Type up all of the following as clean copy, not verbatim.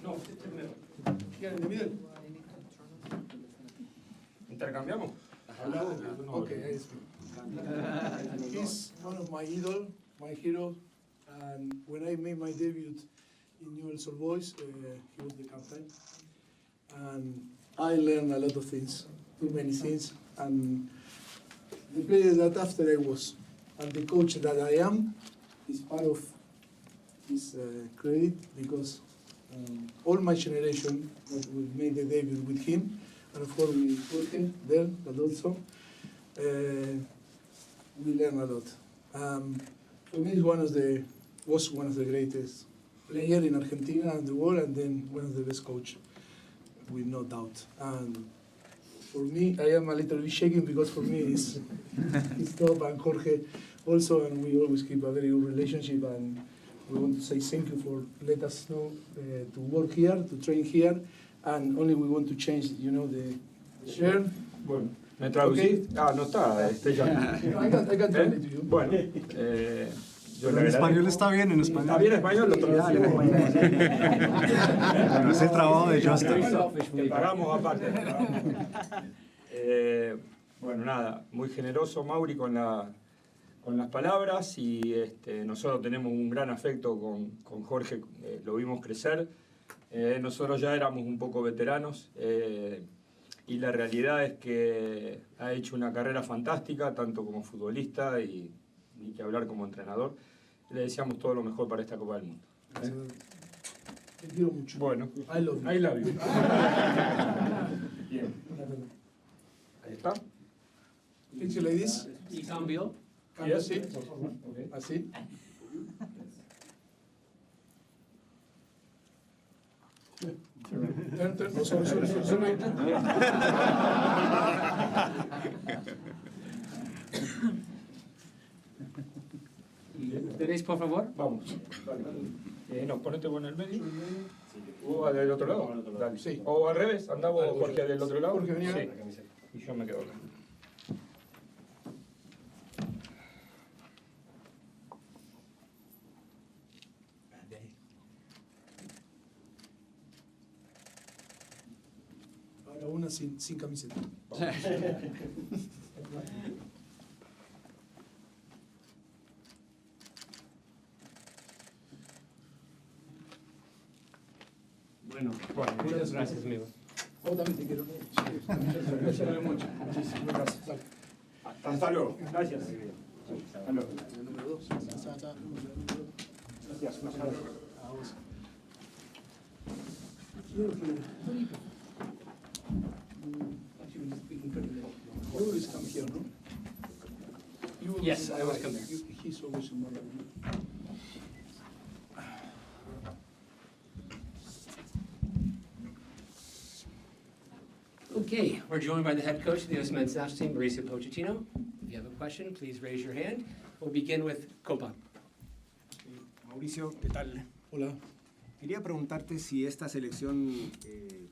No, usted primero. ¿Quién en el middle? ¿Intercambiamos? Okay, he's one of my idol, my hero, and when I made my debut in Newell's Old Boys, he was the captain, and I learned a lot of things, too many things, and the player that after I was, and the coach that I am, is part of his credit, because all my generation that we made the debut with him, and of course we Jorge there, but also we learn a lot. For me, he was one of the greatest players in Argentina and the world, and then one of the best coach, with no doubt. And for me, I am a little bit shaking because for me it's top, and Jorge also, and we always keep a very good relationship. And we want to say thank you for letting us know to work here, to train here, and only we want to change, the shirt. Bueno, ¿me traducís? Okay. Ah, no está, ya. I can translate to you. Bueno, yo en español está bien, en español. ¿Está bien en español? Lo traducimos. Bueno, es el trabajo de Justin. Que pagamos aparte. Bueno, nada, muy generoso Mauri con las palabras, y nosotros tenemos un gran afecto con Jorge, lo vimos crecer. Nosotros ya éramos un poco veteranos, y la realidad es que ha hecho una carrera fantástica, tanto como futbolista y ni que hablar como entrenador. Le deseamos todo lo mejor para esta Copa del Mundo. Te quiero mucho. Bueno, I love you. I love you. Bien. Ahí está. Can you like this? Y cambio. Cambio Yes, así. por favor. Okay. Así. Turn. Oh, sorry. ¿Tenéis, por favor? Vamos. No, ponete vos en el medio. ¿O del otro lado? Dale. Sí. O al revés, andá vos, Jorge, del otro lado. Jorge, venía. Sí. Y yo me quedo acá. Ahora una sin camiseta. Bueno, muchas gracias, amigo. Vos también te quiero. Te quiero mucho. Muchísimas gracias. Dale. Hasta luego. Gracias. Hasta luego. El número 2. Gracias. A vos. Quiero que... You always come here, no? You always Yes, in my I always life. come there. He's always in my life. Okay, we're joined by the head coach of the USMNT national team, Mauricio Pochettino. If you have a question, please raise your hand. We'll begin with Copa. Mauricio, ¿qué tal? Hola. Quería preguntarte si esta selección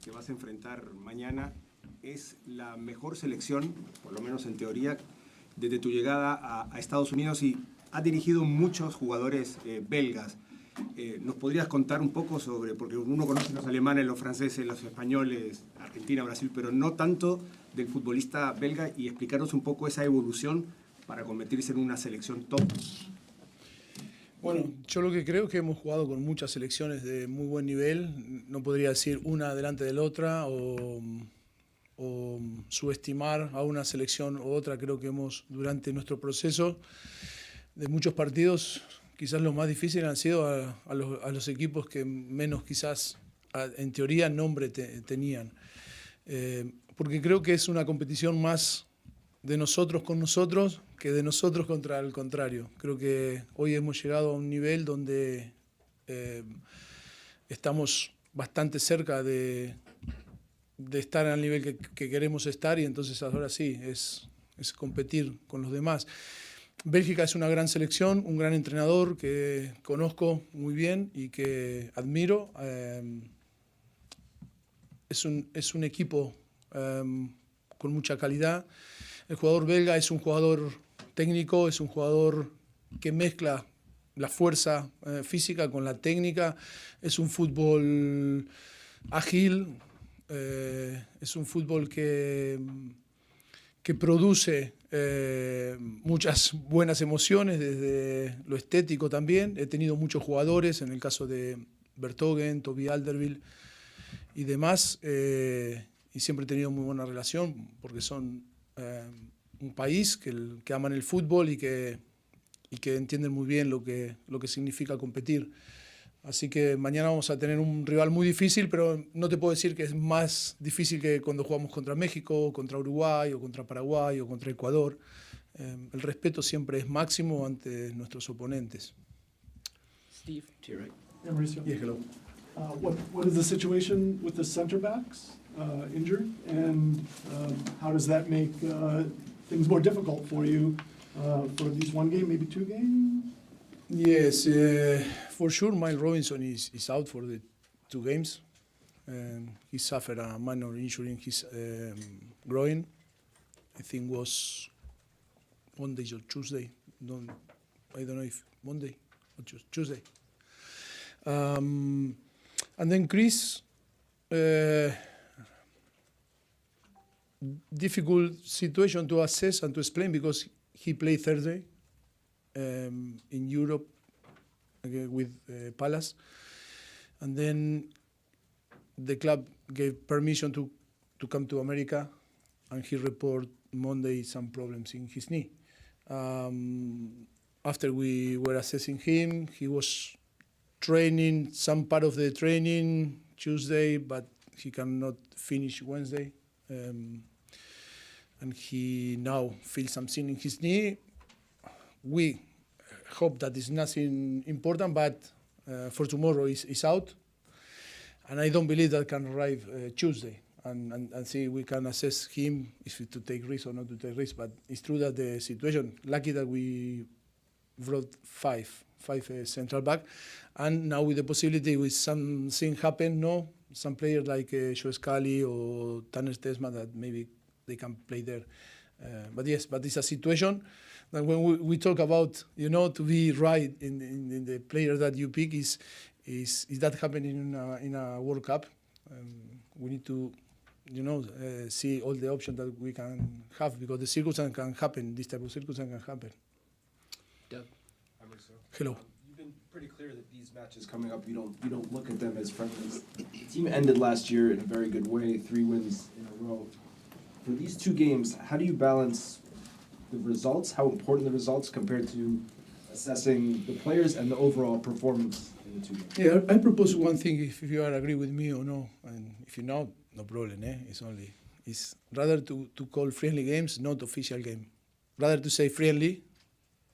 que vas a enfrentar mañana es la mejor selección, por lo menos en teoría, desde tu llegada a Estados Unidos, y has dirigido muchos jugadores belgas. ¿Nos podrías contar un poco sobre, porque uno conoce los alemanes, los franceses, los españoles, Argentina, Brasil, pero no tanto del futbolista belga, y explicarnos un poco esa evolución para convertirse en una selección top? Bueno, yo lo que creo es que hemos jugado con muchas selecciones de muy buen nivel. No podría decir una delante de la otra o subestimar a una selección u otra. Creo que hemos, durante nuestro proceso de muchos partidos, quizás los más difíciles han sido a los equipos que menos quizás, en teoría, nombre tenían. Porque creo que es una competición más de nosotros con nosotros que de nosotros contra el contrario. Creo que hoy hemos llegado a un nivel donde estamos bastante cerca de estar al nivel que queremos estar, y entonces ahora sí, es competir con los demás. Bélgica es una gran selección, un gran entrenador que conozco muy bien y que admiro. Es un equipo con mucha calidad. El jugador belga es un jugador técnico, es un jugador que mezcla la fuerza física con la técnica. Es un fútbol ágil, es un fútbol que produce muchas buenas emociones desde lo estético también. He tenido muchos jugadores, en el caso de Vertonghen, Toby Alderweireld y demás, y siempre he tenido muy buena relación porque son un país que aman el fútbol y que entienden muy bien lo que significa competir. Así que mañana vamos a tener un rival muy difícil, pero no te puedo decir que es más difícil que cuando jugamos contra México, contra Uruguay, o contra Paraguay, o contra Ecuador. El respeto siempre es máximo ante nuestros oponentes. Steve, to your right. Yeah, Mauricio. Yeah, hello. What is the situation with the center backs injured, and how does that make things more difficult for you for at least one game, maybe two games? Yes, for sure, Miles Robinson is out for the 2 games. He suffered a minor injury in his groin. I think was Monday or Tuesday. I don't know if Monday or Tuesday. And then Chris, difficult situation to assess and to explain because he played Thursday in Europe with Palace, and then the club gave permission to to come to America, and he reported Monday some problems in his knee. After we were assessing him, he was training some part of the training Tuesday, but he cannot finish Wednesday. And he now feels something in his knee. We hope that it's nothing important, but for tomorrow is out. And I don't believe that can arrive Tuesday. And see, we can assess him if to take risk or not to take risk. But it's true that the situation, lucky that we brought five central back, and now with the possibility with something happen, some players like Joe Scali or Tanner Stesma that maybe they can play there. But it's a situation that when we talk about, to be right in the player that you pick is that happening in a World Cup. We need to, see all the options that we can have, because the circumstance can happen. This type of circumstance can happen. Doug. Hello. You've been pretty clear that these matches coming up, you don't look at them as friendlies. The team ended last year in a very good way, 3 wins in a row. For these 2 games, how do you balance the results, how important the results compared to assessing the players and the overall performance in the 2 games? Yeah, I propose one thing, if you agree with me or no, and if you not, no problem. It's rather to call friendly games, not official game. Rather to say friendly,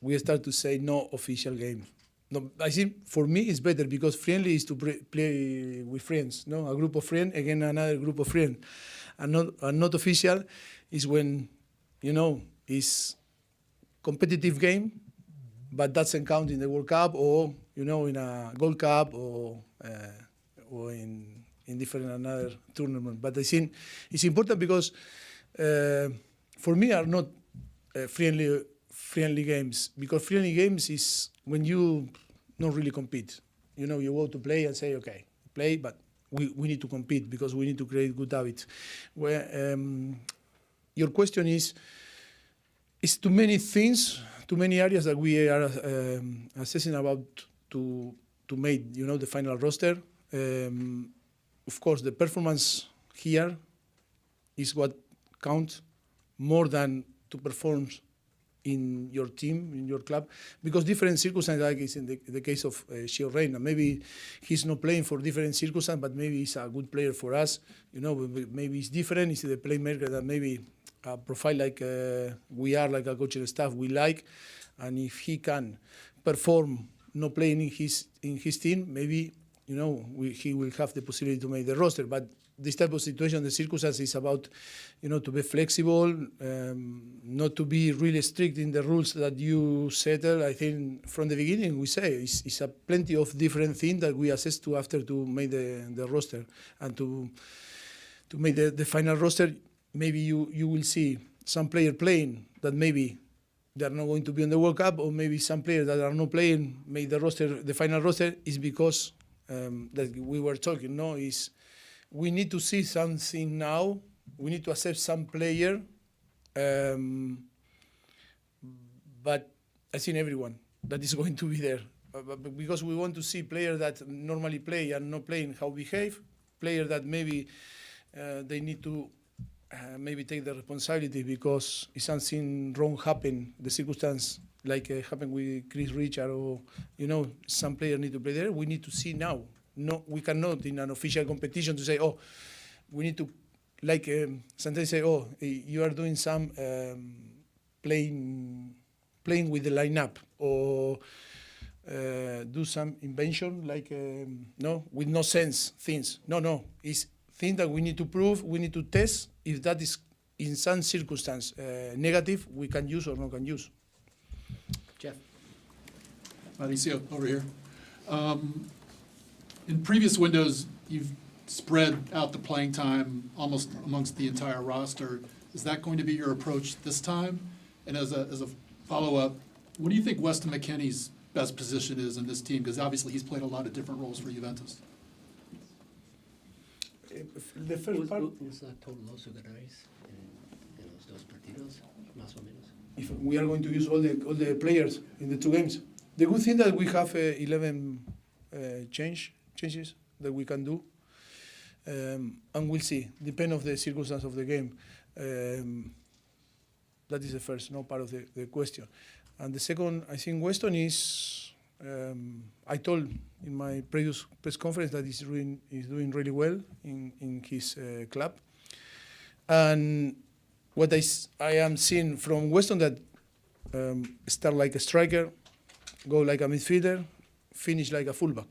we start to say no official game. No, I think for me it's better, because friendly is to play with friends, a group of friends against another group of friends, and not official is when it's competitive game, but doesn't count in the World Cup or in a Gold Cup or in different another tournament. But I think it's important because for me are not friendly games, because friendly games is when you not really compete. You go to play and say, okay, play, but we need to compete because we need to create good habits. Where your question is too many things, too many areas that we are assessing about to make the final roster. Of course, the performance here is what counts more than to perform in your team, in your club, because different circumstances, like it's in the case of Gio Reyna. Maybe he's not playing for different circumstances, but maybe he's a good player for us. Maybe it's different. It's the playmaker that maybe a profile like we are, like a coaching staff, we like. And if he can perform not playing in his team, maybe he will have the possibility to make the roster. But this type of situation, the circumstance is about, to be flexible, not to be really strict in the rules that you settle. I think from the beginning we say it's a plenty of different things that we assess to after to make the roster and to make the final roster. Maybe you will see some player playing that maybe they are not going to be on the World Cup, or maybe some players that are not playing make the roster. The final roster is because that we were talking. Is we need to see something now. We need to accept some player, but I think everyone that is going to be there, because we want to see players that normally play and not playing how behave, players that maybe they need to maybe take the responsibility because if something wrong happened, the circumstance like happened with Chris Richard, or some player need to play there. We need to see now. No, we cannot in an official competition to say, oh, we need to, like sometimes say, oh, you are doing some playing with the lineup, or do some invention like with no sense things. No, it's things that we need to prove, we need to test. If that is in some circumstance negative, we can use or not can use. Jeff. Mauricio, over here. In previous windows, you've spread out the playing time almost amongst the entire roster. Is that going to be your approach this time? And as a follow-up, what do you think Weston McKennie's best position is in this team? Because obviously he's played a lot of different roles for Juventus. The first part. Todos los jugadores en los 2 partidos, más o menos. If we are going to use all the players in the 2 games, the good thing that we have 11 changes that we can do. and we'll see. Depend of the circumstance of the game. That is the first, no part of the question. And the second, I think Weston is. I told in my previous press conference that he's doing really well in his club. And what I am seeing from Weston that start like a striker, go like a midfielder, finish like a fullback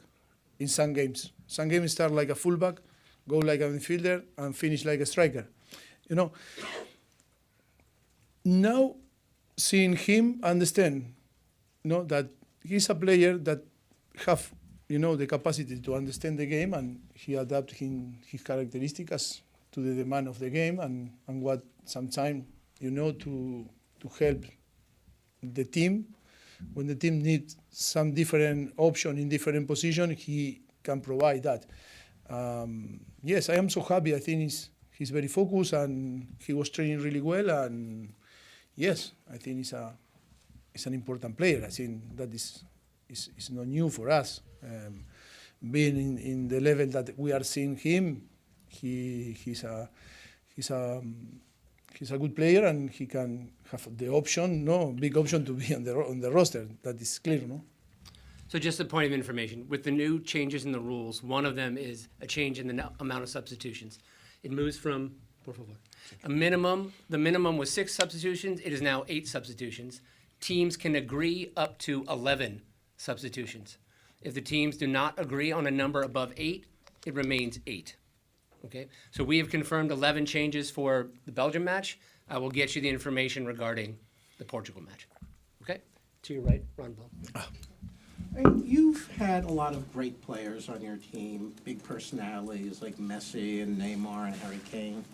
in some games. Some games start like a fullback, go like a midfielder, and finish like a striker. You know, now seeing him understand, you know, that he's a player that have, you know, the capacity to understand the game, and he adapt his characteristics to the demand of the game, and what sometimes, you know, to help the team. When the team needs some different option in different position, he can provide that. Yes, I am so happy. I think he's very focused, and he was training really well, and yes, I think he's an important player. I think that is not new for us. Being in the level that we are seeing him, he's a good player, and he can have the option, big option to be on the roster. That is clear, no? So just a point of information, with the new changes in the rules, one of them is a change in the amount of substitutions. It moves from, por favor, the minimum was 6 substitutions, it is now 8 substitutions. Teams can agree up to 11 substitutions. If the teams do not agree on a number above 8, it remains 8. Okay, so we have confirmed 11 changes for the Belgium match. I will get you the information regarding the Portugal match. Okay, to your right, Ron Paul. And you've had a lot of great players on your team, big personalities like Messi and Neymar and Harry Kane.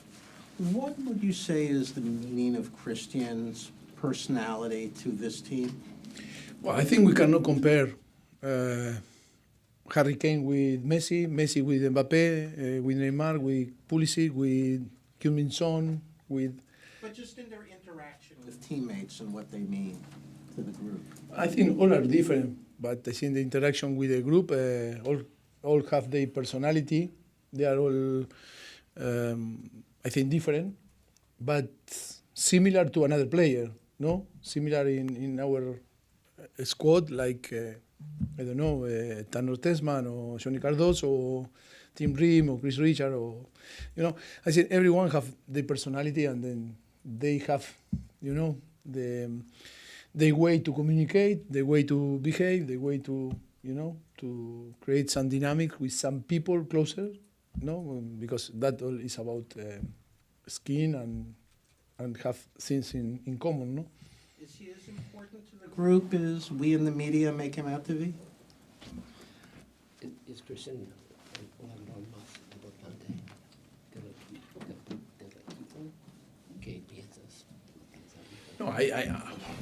What would you say is the meaning of Christian's personality to this team? Well, I think we cannot compare Harry Kane with Messi, Messi with Mbappe, with Neymar, with Pulisic, with Heung-min Son, with... But just in their interaction with teammates and what they mean to the group. I think all are different, but I think the interaction with the group, all have their personality. They are all, I think, different, but similar to another player, no? Similar in our squad, like, I don't know, Tanner Tesman or Johnny Cardoso or Tim Ream or Chris Richard, or, you know, I think everyone have their personality, and then they have, you know, the way to communicate, the way to behave, the way to, you know, to create some dynamic with some people closer, no, because that all is about skin and have things in common, no? Is he as important to the group as we in the media make him out to be? Es Christian hablando más importante del equipo. ¿Qué piensas? No, I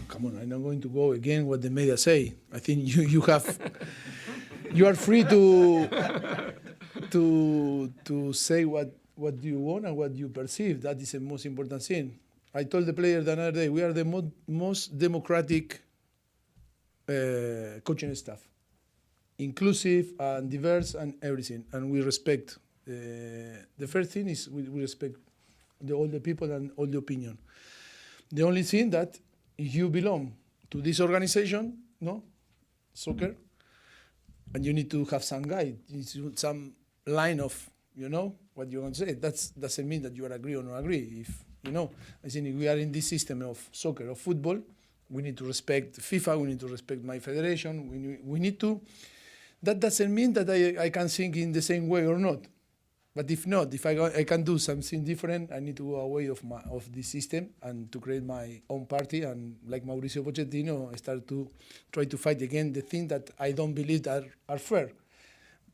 come on, I'm not going to go again what the media say. I think you have, you are free to say what you want and what you perceive. That is the most important thing. I told the player the other day, we are the most democratic coaching staff, inclusive and diverse and everything, and we respect. The first thing is we respect all the people and all the opinion. The only thing that if you belong to this organization, no, soccer, and you need to have some guide, some line of, you know, what you're going to say. That doesn't mean that you agree or not agree. If, you know, I think if we are in this system of soccer, of football, we need to respect FIFA, we need to respect my federation, we need to, that doesn't mean that I can think in the same way or not. But if not, if I can do something different, I need to go away of this system and to create my own party, and like Mauricio Pochettino, I start to try to fight again the things that I don't believe are fair.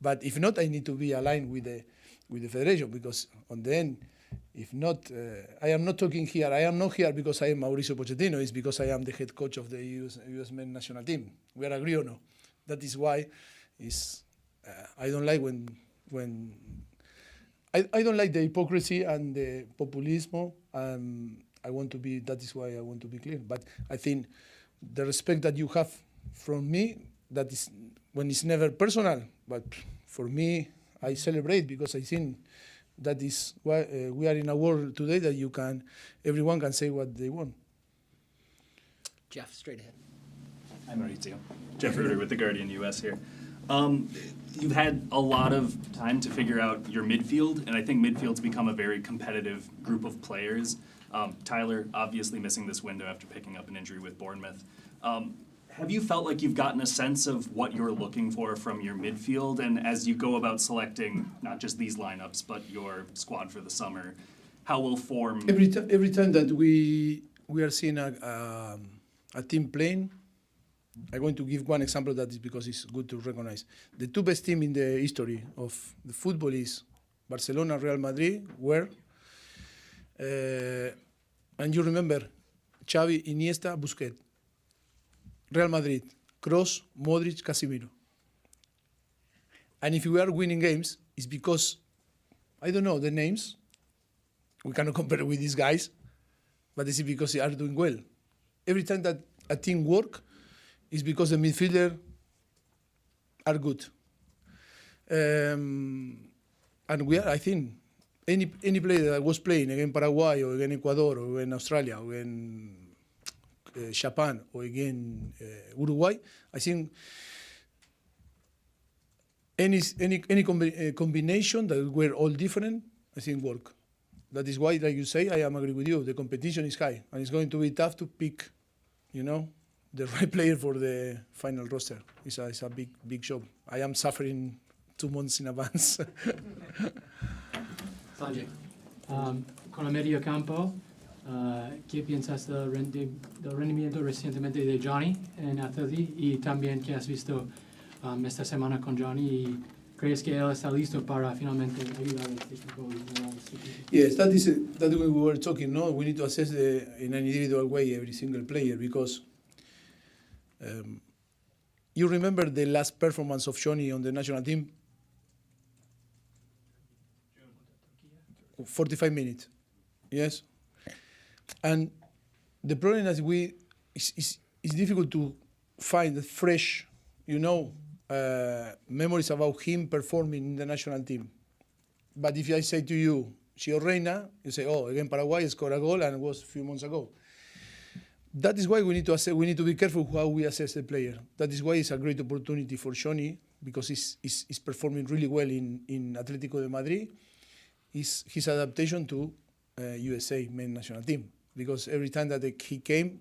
But if not, I need to be aligned with the federation, because on the end, if not, I am not talking here. I am not here because I am Mauricio Pochettino. It's because I am the head coach of the USMNT national team. We are agree or no? That is why I don't like when I don't like the hypocrisy and the populismo. I want to be. That is why I want to be clear. But I think the respect that you have from me, that is when it's never personal. But for me, I celebrate because I think That is why we are in a world today that everyone can say what they want. Jeff, straight ahead. Hi, Mauricio. Jeff Ruder with The Guardian US here. You've had a lot of time to figure out your midfield, and I think midfield's become a very competitive group of players. Tyler obviously missing this window after picking up an injury with Bournemouth. Have you felt like you've gotten a sense of what you're looking for from your midfield? And as you go about selecting not just these lineups, but your squad for the summer, how will form... Every time that we are seeing a team playing, I'm going to give one example that is because it's good to recognize. The two best teams in the history of the football is Barcelona, Real Madrid, where, and you remember, Xavi, Iniesta, Busquets. Real Madrid, Kroos, Modric, Casemiro. And if we are winning games, it's because, I don't know the names, we cannot compare with these guys, but it's because they are doing well. Every time that a team works, it's because the midfielders are good. And we are, I think, any player that was playing against Paraguay or against Ecuador or against Australia or against Japan or again Uruguay, I think any combination that were all different, I think work. That is why, like you say, I am agree with you. The competition is high, and it's going to be tough to pick, the right player for the final roster. It's a big job. I am suffering 2 months in advance. Sanjay. Con el medio campo, ¿qué piensas del rendimiento recientemente de Johnny en Atleti y también qué has visto esta semana con Johnny y crees que él está listo para finalmente ayudar a este equipo? Yes, that we were talking. No, we need to assess in an individual way every single player because you remember the last performance of Johnny on the national team. 45 minutes, yes. And the problem is it's difficult to find the fresh, memories about him performing in the national team. But if I say to you, Gio Reyna, you say, oh, again, Paraguay scored a goal and it was a few months ago. That is why we need to assess. We need to be careful how we assess the player. That is why it's a great opportunity for Johnny because he's performing really well in Atlético de Madrid. Is his adaptation to USA main national team. Because every time that he came,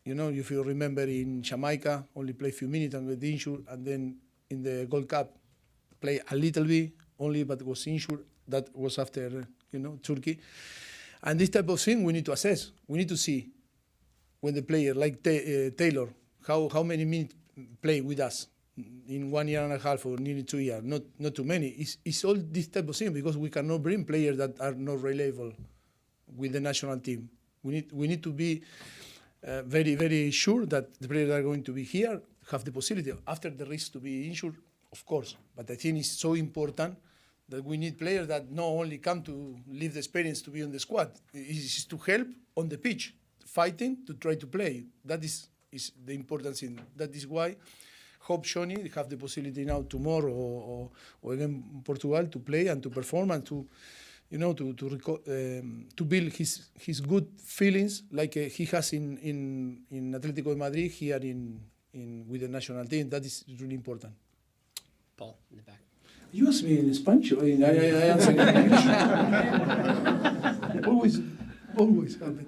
if you remember in Jamaica, only played a few minutes and got injured, and then in the Gold Cup, played a little bit only, but was injured. That was after, Turkey. And this type of thing we need to assess. We need to see when the player, like Taylor, how many minutes play with us in 1 year and a half or nearly 2 years. Not too many. It's all this type of thing because we cannot bring players that are not reliable with the national team. We need to be very, very sure that the players that are going to be here have the possibility after the risk to be injured, of course. But I think it's so important that we need players that not only come to live the experience to be on the squad, it's to help on the pitch, fighting to try to play. That is the importance in. That is why hope Johnny have the possibility now tomorrow or again Portugal to play and to perform and to build his good feelings like he has in Atlético de Madrid here with the national team. That is really important. Paul, in the back. You asked me in Spanish. I answer in English. Always happen.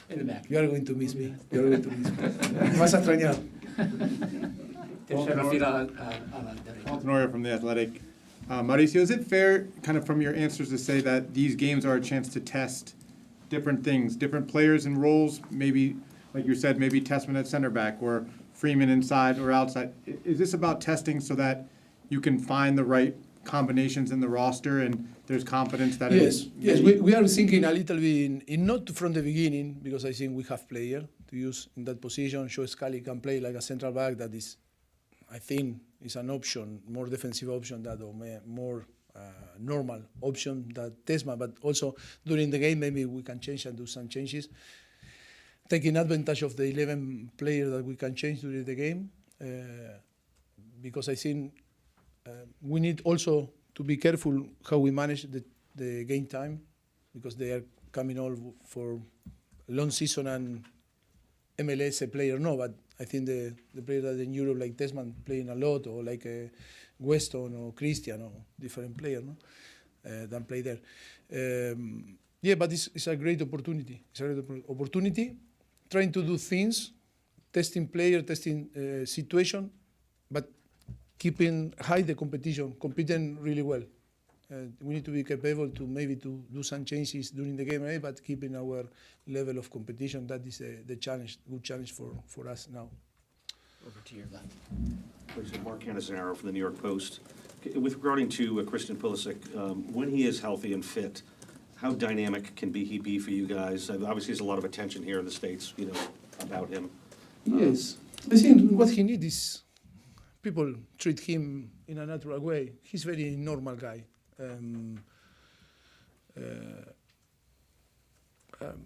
In the back. You are going to miss me. You are going to miss me. Me vas a extrañar. Tercera fila a la derecha. Paul Tenorio from The Athletic. Mauricio, is it fair, kind of from your answers, to say that these games are a chance to test different things, different players and roles, maybe, like you said, maybe Tessman at center back or Freeman inside or outside? Is this about testing so that you can find the right combinations in the roster and there's confidence that Yes, we are thinking a little bit in not from the beginning because I think we have player to use in that position. Joe Scally can play like a central back. That is, I think, is an option, more defensive option that or more normal option that Tessman. But also during the game, maybe we can change and do some changes, taking advantage of the 11 players that we can change during the game. Because I think we need also to be careful how we manage the game time, because they are coming all for a long season, and MLS a player no, but I think the players that in Europe like Tesman playing a lot, or like Weston or Christian or different player, no, than play there. Yeah, but it's a great opportunity. It's a great opportunity, trying to do things, testing player, testing situation, but keeping high the competition, competing really well. We need to be capable to maybe to do some changes during the game, but keeping our level of competition. That is the challenge, good challenge for us now. Over to your left. President Mark Cannizzaro from the New York Post. With regarding to Christian Pulisic, when he is healthy and fit, how dynamic can he be for you guys? Obviously, there's a lot of attention here in the States, about him. Yes, I think what he needs is people treat him in a natural way. He's a very normal guy.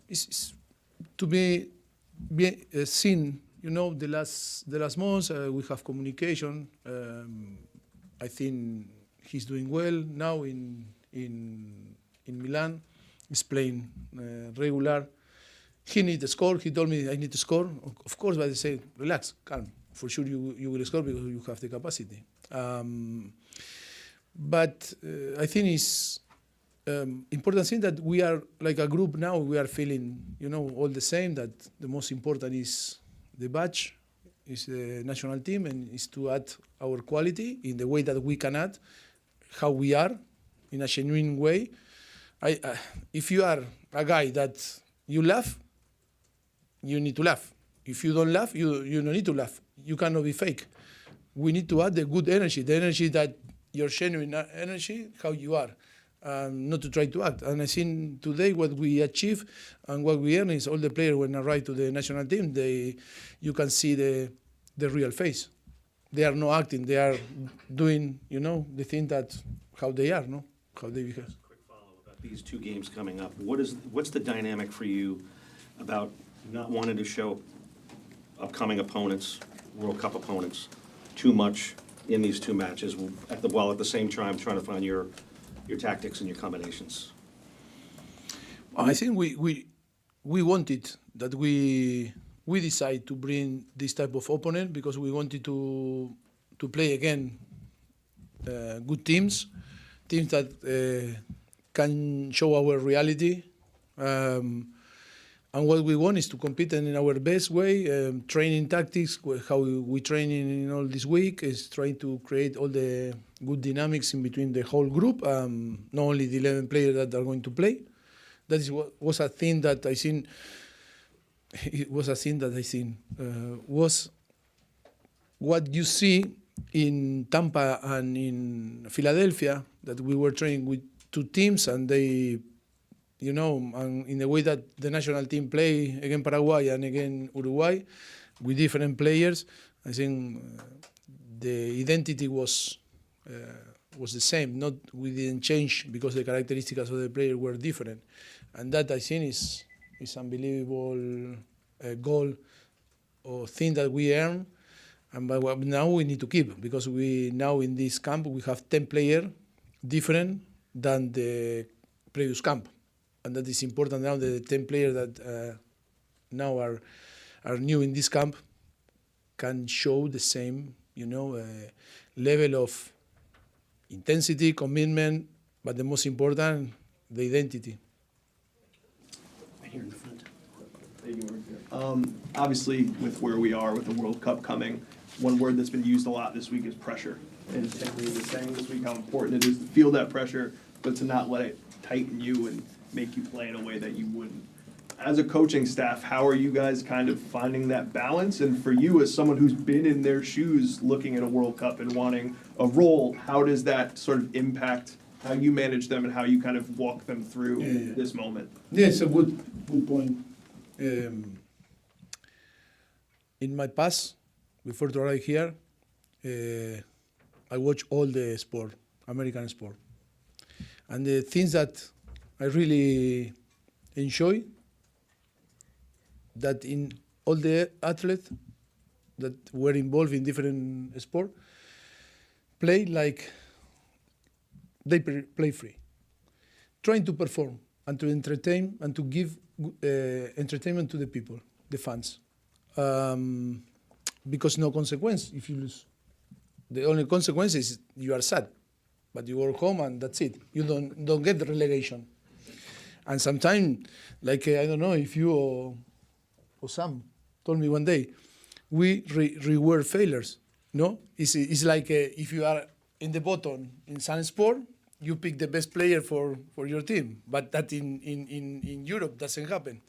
It's to be seen, the last months we have communication. I think he's doing well now in Milan. He's playing regular. He needs to score. He told me I need to score. Of course, but I say relax, calm. For sure you will score because you have the capacity. But I think it's important thing that we are like a group now. We are feeling, all the same. That the most important is the badge, is the national team, and is to add our quality in the way that we can add how we are, in a genuine way. If you are a guy that you laugh, you need to laugh. If you don't laugh, you don't need to laugh. You cannot be fake. We need to add the good energy, the energy that your genuine energy, how you are, not to try to act. And I think today what we achieve and what we earn is all the players when arrive to the national team, you can see the real face. They are not acting. They are doing, the thing that how they are, no, how they behave. Quick follow-up about these two games coming up. What's the dynamic for you about not wanting to show upcoming opponents, World Cup opponents, too much in these two matches, while at the same time trying to find your tactics and your combinations? I think we wanted that we decided to bring this type of opponent because we wanted to play again good teams that can show our reality. And what we want is to compete in our best way, training tactics, how we train in all this week, is trying to create all the good dynamics in between the whole group, not only the 11 players that are going to play. That was a thing that I think, was what you see in Tampa and in Philadelphia, that we were training with two teams and they, and in the way that the national team play against Paraguay and against Uruguay with different players, I think the identity was the same. Not we didn't change because the characteristics of the player were different, and that I think is unbelievable goal or thing that we earn. And but now we need to keep, because we now in this camp we have 10 players different than the previous camp. And that is important now. The 10 players that now are new in this camp can show the same, level of intensity, commitment, but the most important, the identity. Right here in the front. Obviously, with where we are with the World Cup coming, one word that's been used a lot this week is pressure. And Henry was saying this week how important it is to feel that pressure, but to not let it tighten you and make you play in a way that you wouldn't. As a coaching staff, how are you guys kind of finding that balance? And for you, as someone who's been in their shoes looking at a World Cup and wanting a role, how does that sort of impact how you manage them and how you kind of walk them through this moment? Yeah, it's a good point. In my past, before to arrive here, I watch all the sport, American sport. And the things that I really enjoy, that in all the athletes that were involved in different sport, play like they play free, trying to perform and to entertain and to give entertainment to the people, the fans. Because no consequence if you lose. The only consequence is you are sad, but you go home and that's it. You don't get the relegation. And sometimes, like I don't know if you or Sam told me one day, we reward failures. No, it's like if you are in the bottom in some sport, you pick the best player for your team, but that in Europe doesn't happen.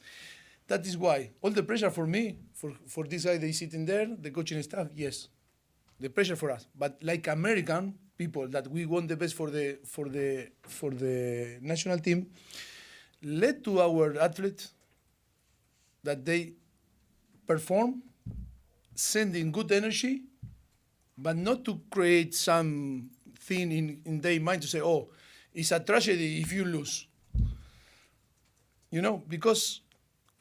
That is why all the pressure for me, for this guy they sitting there, the coaching staff, yes, the pressure for us. But like American people that we want the best for the national team, let to our athletes that they perform, sending good energy, but not to create some thing in their mind to say, oh, it's a tragedy if you lose. You know, because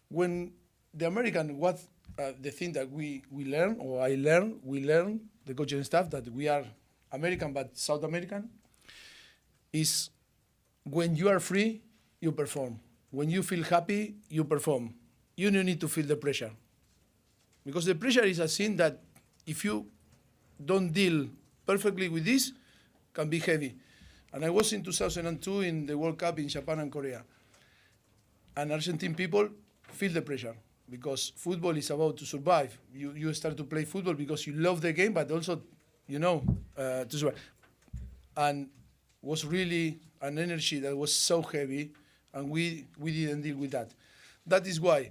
when the American, what the thing that we learn, or we learn, the coaching staff, that we are American but South American, is when you are free, you perform. When you feel happy, you perform. You don't need to feel the pressure. Because the pressure is a thing that if you don't deal perfectly with this, can be heavy. And I was in 2002 in the World Cup in Japan and Korea. And Argentine people feel the pressure because football is about to survive. You start to play football because you love the game, but also, to survive. And was really an energy that was so heavy, and we didn't deal with that. That is why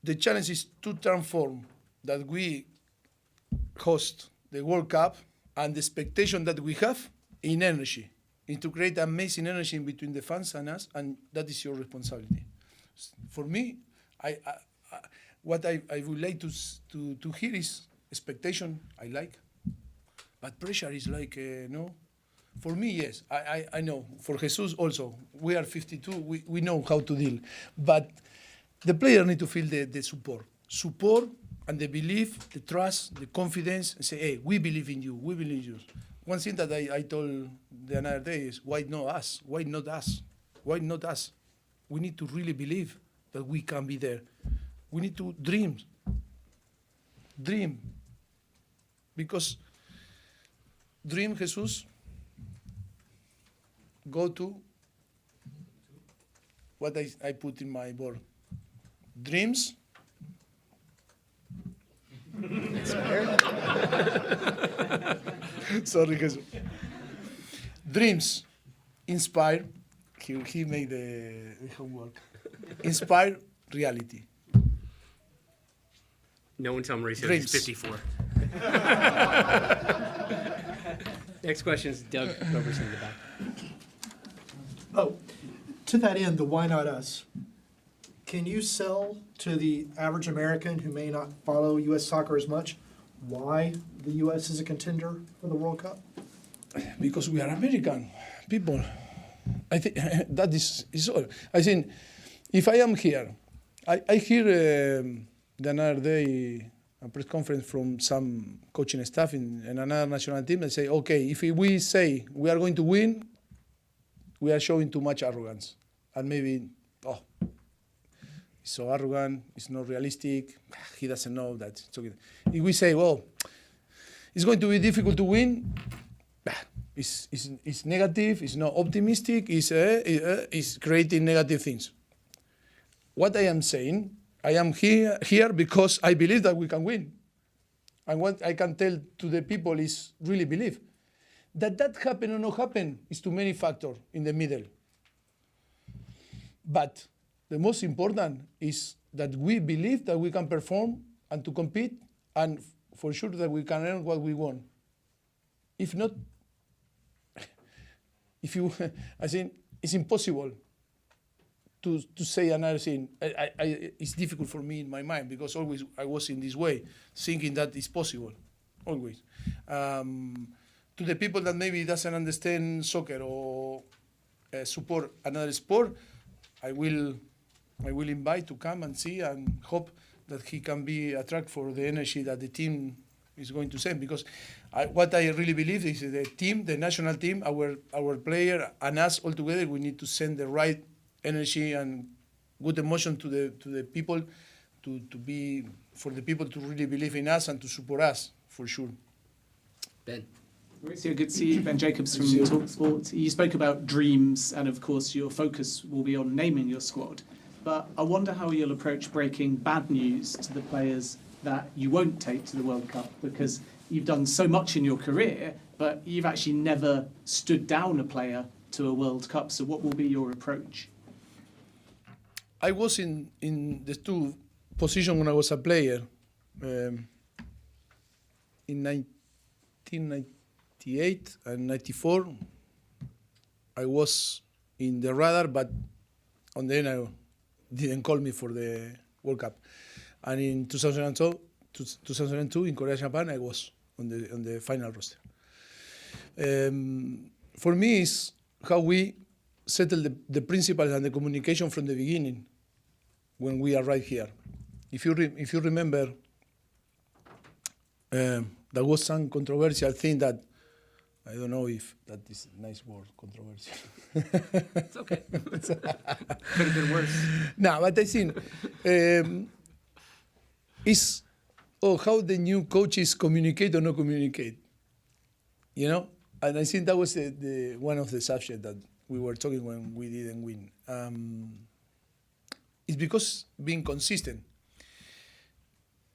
the challenge is to transform that we host the World Cup and the expectation that we have in energy, and to create amazing energy in between the fans and us, and that is your responsibility. For me, what I would like to hear is expectation, I like, but pressure is like, no. For me, yes, I know. For Jesus also, we are 52, we know how to deal. But the player need to feel the support and the belief, the trust, the confidence, and say, hey, we believe in you, we believe in you. One thing that I told the other day is, why not us? Why not us? Why not us? We need to really believe that we can be there. We need to dream. Because dream, Jesus, go to what I put in my board. Dreams. Sorry, Jesus. Dreams inspire. He made the homework. Inspire reality. No one tell Mauricio Dreams. he's 54. Next question is Doug Roberson in the back. Oh, to that end, the why not us? Can you sell to the average American who may not follow U.S. soccer as much why the U.S. is a contender for the World Cup? Because we are American people. I think that is all. I think if I am here, I hear the other day a press conference from some coaching staff in another national team and say, okay, if we say we are going to win, we are showing too much arrogance. And maybe, he's so arrogant, it's not realistic, he doesn't know that. It's okay. If we say, well, it's going to be difficult to win, it's negative, it's not optimistic, it's creating negative things. What I am saying, I am here because I believe that we can win. And what I can tell to the people is really believe. That happen or not happen is too many factors in the middle. But the most important is that we believe that we can perform and to compete, and for sure that we can earn what we want. If not, I think it's impossible to say another thing. It's difficult for me in my mind because always I was in this way, thinking that it's possible, always. To the people that maybe doesn't understand soccer or support another sport, I will invite to come and see and hope that he can be attracted for the energy that the team is going to send, because what I really believe is the team, the national team, our player and us all together, we need to send the right energy and good emotion to the people, for the people to really believe in us and to support us, for sure. Ben. Mauricio, good to see you. Ben Jacobs from TalkSport. You spoke about dreams, and of course your focus will be on naming your squad. But I wonder how you'll approach breaking bad news to the players that you won't take to the World Cup, because you've done so much in your career, but you've actually never stood down a player to a World Cup. So what will be your approach? I was in the two positions when I was a player. In 1998 and 94, I was in the radar, but on the end, I didn't call me for the World Cup. And in 2002 in Korea, Japan, I was on the final roster. For me, it's how we settle the principles and the communication from the beginning when we arrive here. If you remember, there was some controversial thing that, I don't know if that is a nice word, controversial. It's okay. Could have been worse. No, but I think it's how the new coaches communicate or not communicate, you know? And I think that was the one of the subjects that we were talking when we didn't win. It's because being consistent.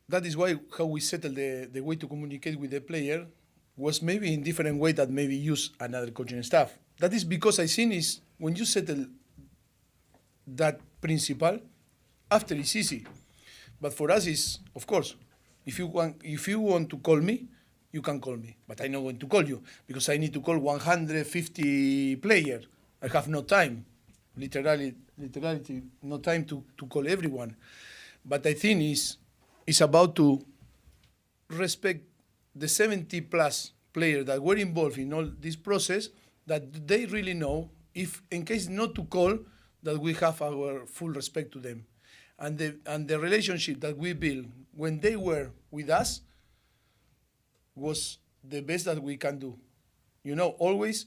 That is why how we settle the way to communicate with the player was maybe in different way that maybe use another coaching staff. That is because I think is when you settle that principle, after it's easy. But for us is, of course, if you want to call me, you can call me. But I'm not going to call you because I need to call 150 players. I have no time, literally no time to call everyone. But I think it's about to respect the 70 plus players that were involved in all this process, that they really know, if in case not to call, that we have our full respect to them. And the relationship that we built when they were with us was the best that we can do. You know, always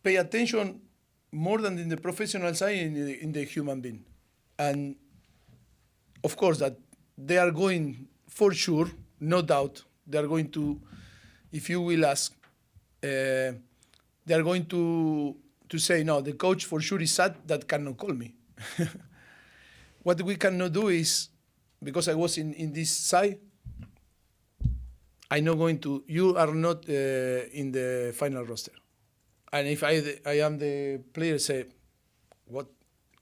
pay attention more than in the professional side, in the human being. And of course that they are going, for sure, no doubt, they are going to, if you will ask, they are going to say, no, the coach for sure is sad that cannot call me. What we cannot do is, because I was in this side, I'm not going to, you are not in the final roster. And if I am the player, say,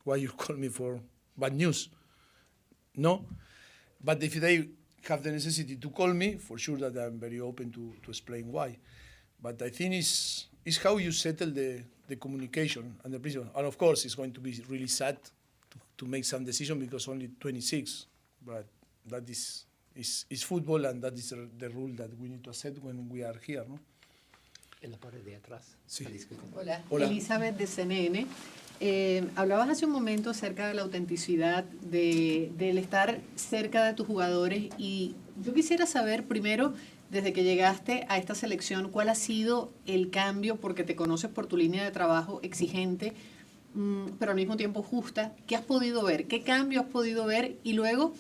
why you call me for bad news? No. But if they have the necessity to call me, for sure that I'm very open to explain why. But I think it's how you settle the communication and the principle. And of course, it's going to be really sad to make some decision because only 26. But that is football, and that is the rule that we need to accept when we are here, ¿no? En la parte de atrás. Sí. Hola, Hola. Elizabeth de CNN. Hablabas hace un momento acerca de la autenticidad, del estar cerca de tus jugadores, y yo quisiera saber primero, desde que llegaste a esta selección, ¿cuál ha sido el cambio? Porque te conoces por tu línea de trabajo exigente, pero al mismo tiempo justa. ¿Qué has podido ver? ¿Qué cambio has podido ver? Y luego,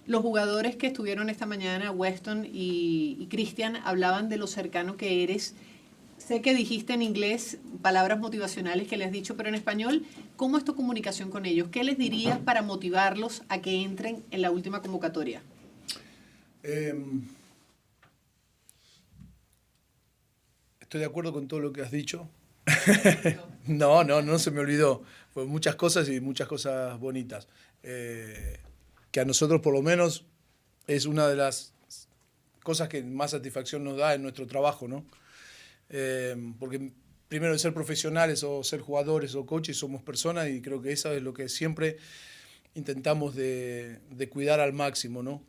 los jugadores que estuvieron esta mañana, Weston y Christian, hablaban de lo cercano que eres. Sé que dijiste en inglés palabras motivacionales que le has dicho, pero en español, ¿cómo es tu comunicación con ellos? ¿Qué les dirías para motivarlos a que entren en la última convocatoria? Estoy de acuerdo con todo lo que has dicho. No se me olvidó. Fue muchas cosas y muchas cosas bonitas. Que a nosotros, por lo menos, es una de las cosas que más satisfacción nos da en nuestro trabajo, ¿no? Porque primero, de ser profesionales o ser jugadores o coaches, somos personas, y creo que eso es lo que siempre intentamos de cuidar al máximo, ¿no?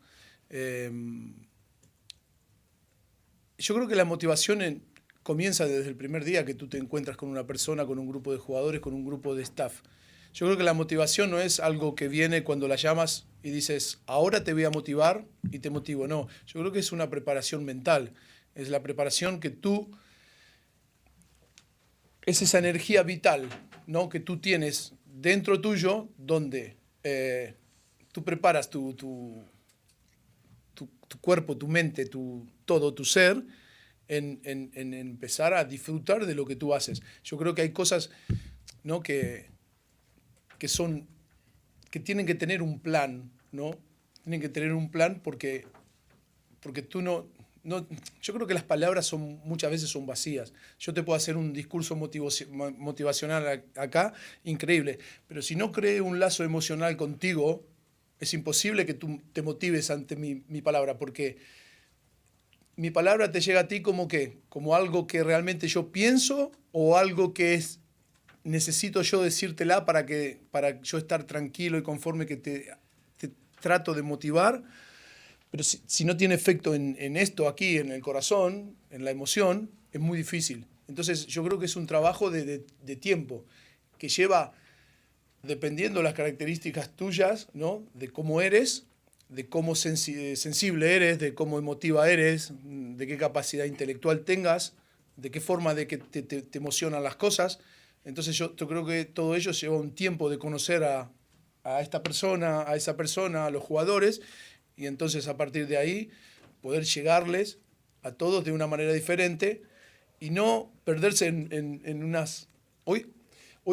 Yo creo que la motivación comienza desde el primer día que tú te encuentras con una persona, con un grupo de jugadores, con un grupo de staff. Yo creo que la motivación no es algo que viene cuando la llamas y dices, ahora te voy a motivar y te motivo. No, yo creo que es una preparación mental. Es la preparación que tú, es esa energía vital, ¿no?, que tú tienes dentro tuyo, donde tú preparas tu cuerpo, tu mente, todo tu ser, en empezar a disfrutar de lo que tú haces. Yo creo que hay cosas, ¿no?, que tienen que tener un plan, ¿no? Tienen que tener un plan porque tú no, yo creo que las palabras muchas veces son vacías. Yo te puedo hacer un discurso motivacional acá, increíble, pero si no creo un lazo emocional contigo, es imposible que tú te motives ante mi palabra, porque mi palabra te llega a ti como algo que realmente yo pienso o algo que necesito yo decírtela para yo estar tranquilo y conforme que te trato de motivar. Pero si no tiene efecto en esto aquí, en el corazón, en la emoción, es muy difícil. Entonces yo creo que es un trabajo de tiempo que lleva, dependiendo de las características tuyas, ¿no?, de cómo eres, de cómo sensible eres, de cómo emotiva eres, de qué capacidad intelectual tengas, de qué forma de que te emocionan las cosas. Entonces yo creo que todo ello lleva un tiempo de conocer a esta persona, a esa persona, a los jugadores, y entonces a partir de ahí poder llegarles a todos de una manera diferente y no perderse en unas... Hoy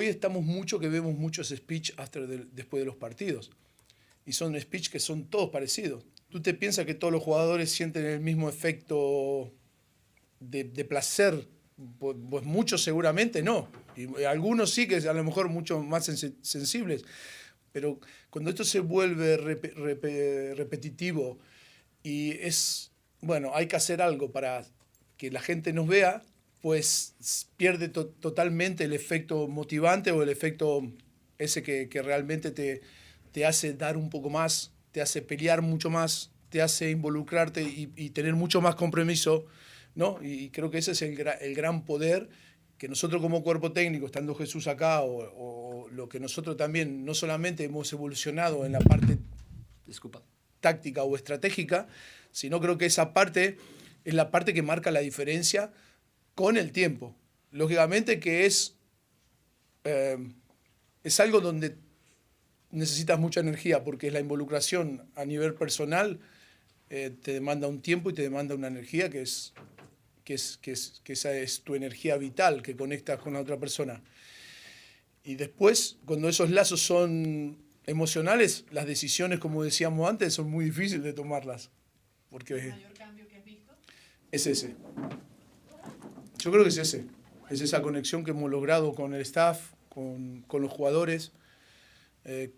estamos vemos muchos speech después de los partidos, y son speech que son todos parecidos. ¿Tú te piensas que todos los jugadores sienten el mismo efecto de placer? Pues muchos seguramente no, y algunos sí, que a lo mejor mucho más sensibles. Pero cuando esto se vuelve repetitivo y hay que hacer algo para que la gente nos vea, pues pierde totalmente el efecto motivante o el efecto ese que realmente te hace dar un poco más, te hace pelear mucho más, te hace involucrarte y tener mucho más compromiso, ¿no? Y creo que ese es el gran poder que nosotros como cuerpo técnico, estando Jesús acá, o lo que nosotros también no solamente hemos evolucionado en la parte táctica o estratégica, sino creo que esa parte es la parte que marca la diferencia con el tiempo. Lógicamente que es algo donde necesitas mucha energía, porque la involucración a nivel personal te demanda un tiempo y te demanda una energía que esa es tu energía vital, que conectas con la otra persona. Y después, cuando esos lazos son emocionales, las decisiones, como decíamos antes, son muy difíciles de tomarlas. Porque ¿el mayor cambio que has visto? Es ese. Yo creo que es ese. Es esa conexión que hemos logrado con el staff, con los jugadores.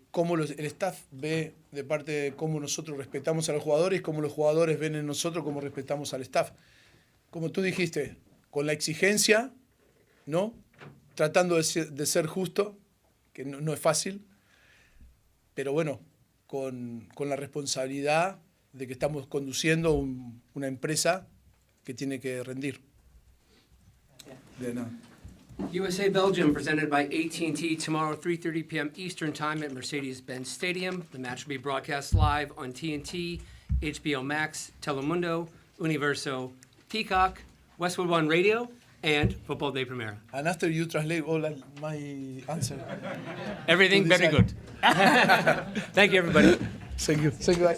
Cómo el staff ve de parte de cómo nosotros respetamos a los jugadores, cómo los jugadores ven en nosotros cómo respetamos al staff. Como tú dijiste, con la exigencia, ¿no?, tratando de ser justo, que no es fácil, pero bueno, con la responsabilidad de que estamos conduciendo una empresa que tiene que rendir. De nada. USA Belgium presented by AT&T tomorrow 3:30 p.m. Eastern Time at Mercedes-Benz Stadium. The match will be broadcast live on TNT, HBO Max, Telemundo, Universo, Peacock, Westwood One Radio, and Football Day Primera. And after you translate all my answer. Everything very good. Thank you, everybody. Thank you. Thank you.